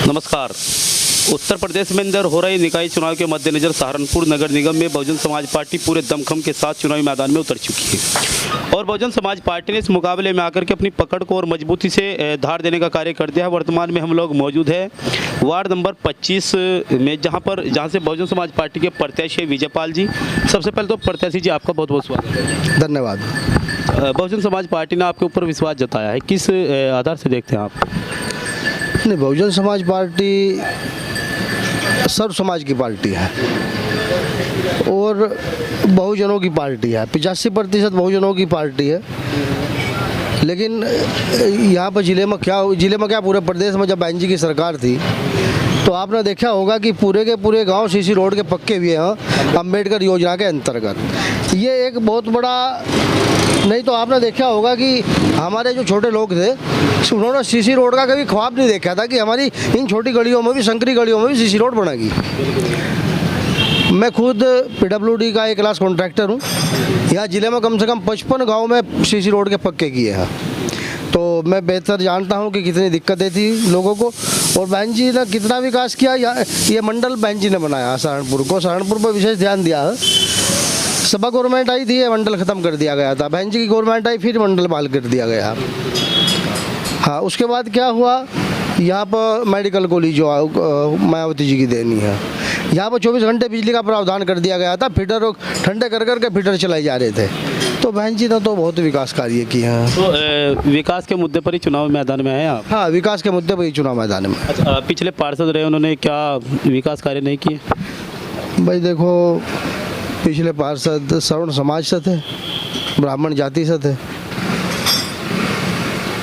नमस्कार। उत्तर प्रदेश में अंदर हो रहे निकाय चुनाव के मद्देनजर सहारनपुर नगर निगम में बहुजन समाज पार्टी पूरे दमखम के साथ चुनावी मैदान में उतर चुकी है और बहुजन समाज पार्टी ने इस मुकाबले में आकर के अपनी पकड़ को और मजबूती से धार देने का कार्य कर दिया है। वर्तमान में हम लोग मौजूद है वार्ड नंबर 25 में, जहां से बहुजन समाज पार्टी के प्रत्याशी विजयपाल जी। सबसे पहले तो प्रत्याशी जी आपका बहुत बहुत स्वागत है। धन्यवाद। बहुजन समाज पार्टी ने आपके ऊपर विश्वास जताया है, किस आधार से देखते हैं आप? नहीं, बहुजन समाज पार्टी सर्व समाज की पार्टी है और बहुजनों की पार्टी है। 85% बहुजनों की पार्टी है। लेकिन यहाँ पर जिले में क्या पूरे प्रदेश में जब एनजी की सरकार थी तो आपने देखा होगा कि पूरे के पूरे गांव सीसी रोड के पक्के हुए हैं अम्बेडकर योजना के अंतर्गत। ये एक बहुत बड़ा, नहीं तो आपने देखा होगा कि हमारे जो छोटे लोग थे उन्होंने सीसी रोड का कभी ख्वाब नहीं देखा था कि हमारी इन छोटी गलियों में भी, संकरी गलियों में भी सीसी रोड बनेगी। मैं खुद PWD का एक क्लास कॉन्ट्रैक्टर हूँ। यहाँ ज़िले में कम से कम 55 गाँव में सीसी रोड के पक्के किए हैं, तो मैं बेहतर जानता हूँ कि कितनी दिक्कतें थी लोगों को। और बहन जी ने कितना विकास किया, ये मंडल बहन जी ने बनाया सहारनपुर पर विशेष ध्यान दिया है। सभा गवर्नमेंट आई थी, ये मंडल ख़त्म कर दिया गया था। बहन जी की गवर्नमेंट आई, फिर मंडल बहाल कर दिया गया। हाँ, उसके बाद क्या हुआ, यहाँ पर मेडिकल कॉलेज जो मायावती जी की देनी है, यहाँ पर 24 घंटे बिजली का प्रावधान कर दिया गया था। फीडर ठंडे कर करके फीडर चलाए जा रहे थे। तो बहन जी ने तो बहुत विकास कार्य किए हैं। तो विकास के मुद्दे पर ही चुनाव मैदान में आए आप? हाँ, विकास के मुद्दे पर ही चुनाव मैदान में। अच्छा, पिछले पार्षद रहे, उन्होंने क्या विकास कार्य नहीं किए? भाई देखो, पिछले पार्षद सवर्ण समाज से थे, ब्राह्मण जाति से थे।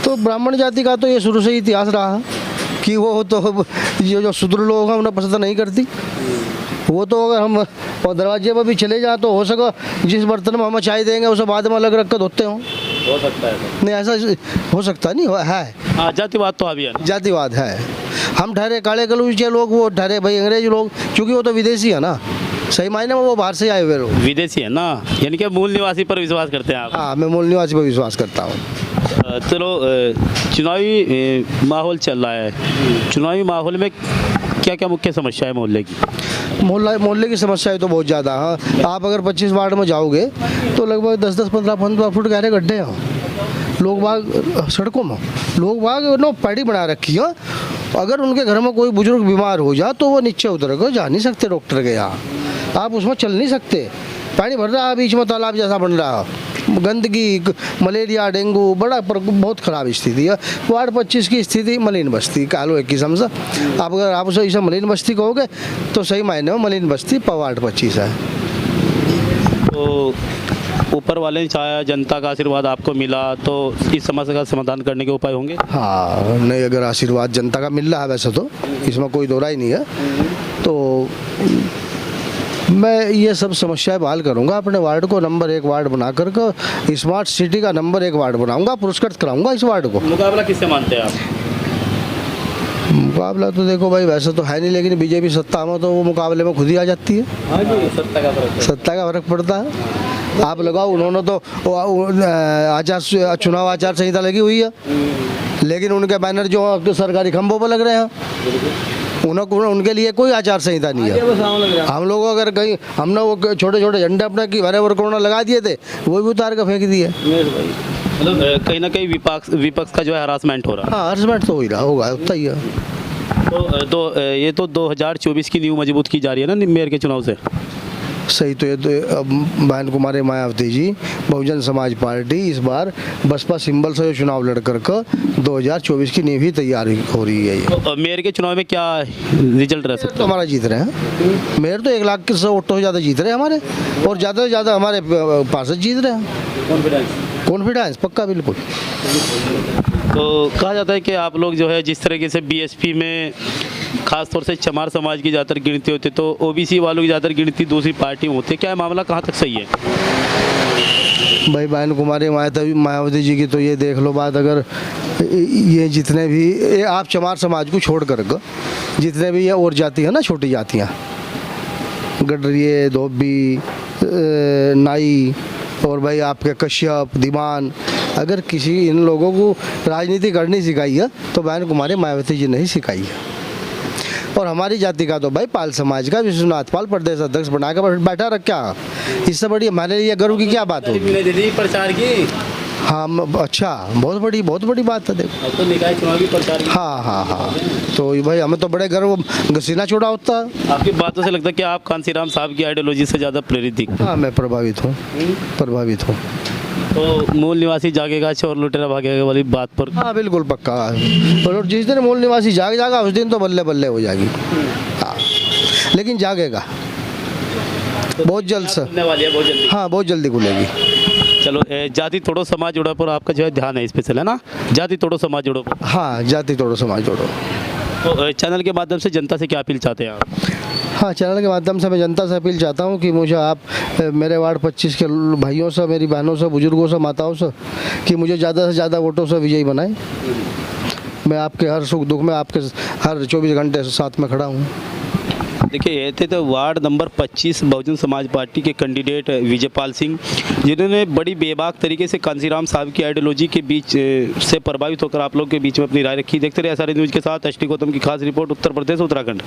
तो ब्राह्मण जाति का तो ये शुरू से ही इतिहास रहा है कि वो तो जो सुदृढ़ लोग हैं उन्हें पसंद नहीं करती। वो तो अगर हम और दरवाजे पर भी चले जाए तो हो सका जिस बर्तन में हम चाय देंगे उसे बाद में अलग रख कर धोते हों। हो सकता है नहीं, ऐसा हो सकता नहीं है। हाँ, जातिवाद तो अभी है, जातिवाद है। हम ठहरे काले कलूचे लोग, वो ठहरे भाई अंग्रेज लोग, क्योंकि वो तो विदेशी है ना, सही मायने में वो बाहर से आए हुए लोग विदेशी है ना, यानी कि मूल निवासी पर विश्वास करते हैं आप? हाँ, मैं मूल निवासी पर विश्वास करता हूँ। चलो, चुनावी माहौल चल रहा है, चुनावी माहौल में क्या क्या मुख्य समस्या है मोहल्ले की? मोहल्ले की समस्याएं तो बहुत ज़्यादा हैं। आप अगर 25 वार्ड में जाओगे तो लगभग 10-10, 15-15 फुट गहरे गड्ढे हैं। लोग बाग सड़कों में, लोग बाग नो पैड़ी बना रखी है। अगर उनके घर में कोई बुजुर्ग बीमार हो जाए तो वो नीचे उतर कर जा नहीं सकते डॉक्टर के यहाँ, आप उसमें चल नहीं सकते। पानी भर रहा है, बीच में तालाब जैसा बन रहा है, गंदगी, मलेरिया, डेंगू, बहुत ख़राब स्थिति है। वार्ड 25 की स्थिति मलिन बस्ती कालो एक किस्म से। अगर आप उसे इसे मलिन बस्ती कहोगे तो सही मायने में मलिन बस्ती वार्ड 25 है। तो ऊपर वाले ने चाहा, जनता का आशीर्वाद आपको मिला तो इस समस्या का समाधान करने के उपाय होंगे? हाँ, नहीं, अगर आशीर्वाद जनता का मिल रहा है वैसे तो इसमें कोई दो राय नहीं है, तो मैं ये सब समस्याएं बहाल करूंगा। अपने वार्ड को नंबर 1 वार्ड बना कर स्मार्ट सिटी का नंबर 1 वार्ड बनाऊंगा, पुरस्कृत कराऊंगा इस वार्ड को। मुकाबला किससे मानते हैं आप? मुकाबला तो देखो भाई वैसे तो है नहीं, लेकिन बीजेपी सत्ता में तो वो मुकाबले में खुद ही आ जाती है। हाँ जी, सत्ता का फर्क पड़ता है। आप लगाओ, उन्होंने तो चुनाव आचार संहिता लगी हुई है, लेकिन उनके बैनर जो सरकारी खंभों पर लग रहे हैं, उनके लिए कोई आचार संहिता नहीं है। हम लोग अगर कहीं हमने वो छोटे छोटे झंडे अपने की भरे कोरोना लगा दिए थे, वो भी उतार कर फेंक दिए। मतलब कहीं ना कहीं विपक्ष का जो है हरासमेंट हो रहा है। हाँ, हरासमेंट तो हो ही रहा होगा, उतना ही है। तो ये तो 2024 की नींव मजबूत की जा रही है ना मेयर के चुनाव से? सही तो ये तो बहन कुमारी मायावती जी, बहुजन समाज पार्टी इस बार बसपा सिंबल से जो चुनाव लड़ कर 2024 की नींव ही तैयारी हो रही है। तो मेयर के चुनाव में क्या रिजल्ट रह सकता है? तो हमारा जीत रहे हैं मेयर, तो 1 लाख के 100 वोटों से ज़्यादा जीत रहे हैं हमारे, और ज़्यादा से ज़्यादा हमारे पार्षद जीत रहे हैं। कॉन्फिडेंस पक्का, बिल्कुल। तो कहा जाता है कि आप लोग जो है जिस तरीके से बीएसपी में खास तौर से चमार समाज की ज़्यादातर गिनती होती है, तो ओबीसी वालों की ज़्यादातर गिनती दूसरी पार्टी में होती है, क्या है मामला कहाँ तक सही है? भाई बहन कुमारी मायावती जी की तो ये देख लो बात, अगर ये जितने भी आप चमार समाज को छोड़ कर जितने भी ये और जाति है ना, छोटी जातियाँ, गडरिए, धोबी, नाई और भाई आपके कश्यप, दीवान, अगर किसी इन लोगों को राजनीति करनी सिखाई है तो बहन कुमारी मायावती जी ने ही सिखाई है। और हमारी जाति का तो भाई पाल समाज का विश्वनाथ पाल प्रदेश अध्यक्ष बनाकर बैठा रखा। इससे बड़ी हमारे लिए गर्व की क्या बात होगी। दीदी प्रचार की हाँ अच्छा, बहुत बड़ी बात है देखो। अब तो निकाय चुनाव की प्रचार की। हाँ तो भाई हमें तो बड़े गर्व घसीना छोड़ा होता है। आपकी बातों से लगता है कि आप कांसीराम साहब की आइडियोलॉजी से ज़्यादा प्रेरित दिखते हाँ मैं प्रभावित हूँ। हैं। तो मूल निवासी जागेगा और लुटेरा भागेगा वाली बात पर हाँ बिल्कुल पक्का। और जिस दिन मूल निवासी जागा उस दिन तो बल्ले बल्ले हो जाएगी। हाँ लेकिन जागेगा बहुत जल्द से। खुलने वाली है बहुत जल्दी। हाँ बहुत जल्दी खुलेगी। चलो जाति तोड़ो समाज जोड़ो पर आपका जो है ध्यान है स्पेशल है ना, जाति तोड़ो समाज जोड़ो पर। हाँ जाति तोड़ो समाज जोड़ो। तो चैनल के माध्यम से जनता से क्या अपील चाहते हैं आप? हाँ चैनल के माध्यम से मैं जनता से अपील चाहता हूँ कि मुझे आप मेरे वार्ड 25 के भाइयों से, मेरी बहनों से, बुजुर्गों से, माताओं से कि मुझे ज़्यादा से ज़्यादा वोटों से विजयी बनाएं। मैं आपके हर सुख दुख में आपके हर 24 घंटे साथ में खड़ा हूँ। देखिए ये थे तो ward number 25 Bahujan Samaj party के कैंडिडेट विजयपाल सिंह, जिन्होंने बड़ी बेबाक तरीके से कांसीराम साहब की आइडियोलॉजी के बीच से प्रभावित होकर आप लोग के बीच में अपनी राय रखी। देखते रहे SRN न्यूज़ के साथ। एसटी गौतम की खास रिपोर्ट, उत्तर प्रदेश उत्तराखंड।